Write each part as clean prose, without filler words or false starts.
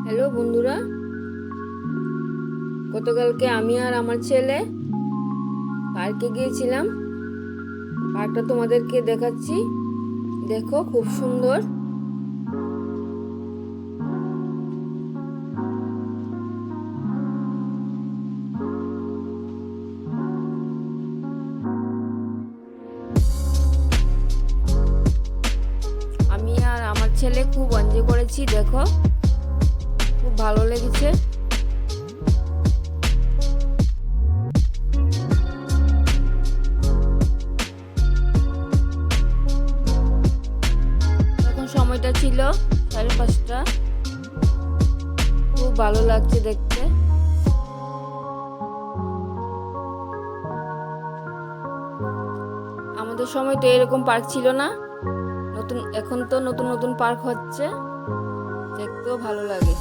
Hello বন্ধুরা, গতকালকে আমি আর আমার ছেলে পার্কে গিয়েছিলাম। পার্কটা তোমাদেরকে দেখাচ্ছি, দেখো খুব সুন্দর। আমি আর আমার ছেলে খুব এনজয় করেছি, দেখো খুব ভালো লেগেছে। তখন সময়টা ছিল 5:30, খুব ভালো লাগছে দেখতে। আমাদের সময় তো এরকম পার্ক ছিল না, এখন তো নতুন নতুন পার্ক হচ্ছে, দেখতেও ভালো লাগে।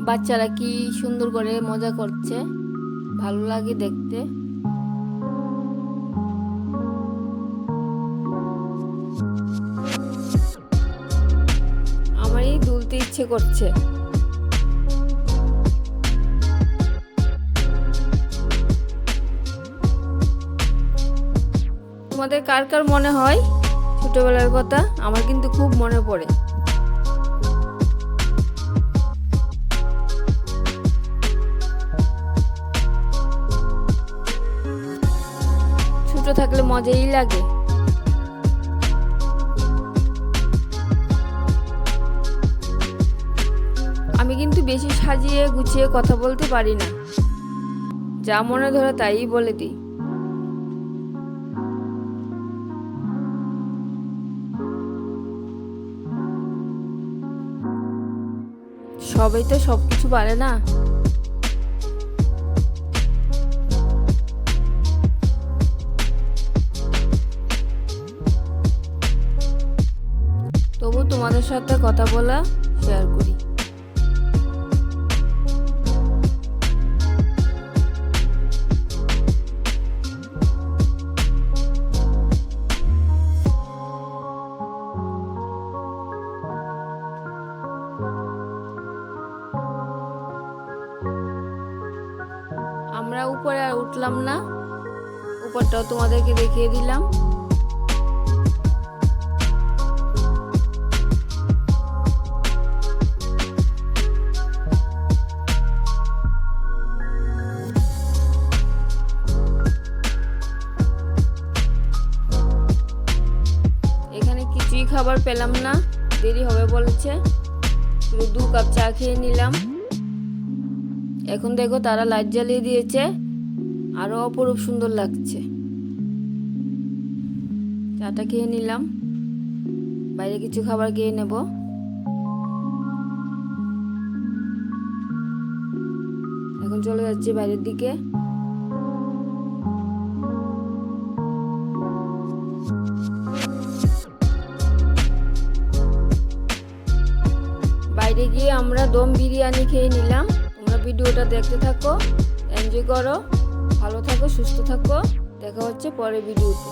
বাচ্চারা কি সুন্দর করে মজা করছে, ভালো লাগে দেখতে। আমারই দুলতে ইচ্ছে করছে। তোমাদের কার কার মনে হয় ছোটবেলার কথা? আমার কিন্তু খুব মনে পড়ে। ছোট থাকলে মজাই লাগে। আমি কিন্তু বেশি সাজিয়ে গুছিয়ে কথা বলতে পারি না, যা মনে ধরে তাই বলে দিই। সবাই তো সবকিছু পারে না। তবু তোমাদের সাথে কথা বলা শেয়ার করি। আমরা উপরে আর উঠলাম না, উপরটাও তোমাদেরকে দেখিয়ে দিলাম। এখানে কিছুই খাবার পেলাম না, দেরি হবে বলেছে, শুধু 2 কাপ চা খেয়ে নিলাম। এখন দেখো তারা লাইট জ্বালিয়ে দিয়েছে, আরো অপরূপ সুন্দর লাগছে। চাটা খেয়ে নিলাম, বাইরে কিছু খাবার খেয়ে নেব। এখন চলে যাচ্ছি বাইরের দিকে। বাইরে গিয়ে আমরা দম বিরিয়ানি খেয়ে নিলাম। তোমরা ভিডিওটা দেখতে থাকো, এনজয় করো, ভালো থাকো, সুস্থ থাকো। দেখা হচ্ছে পরের ভিডিওতে।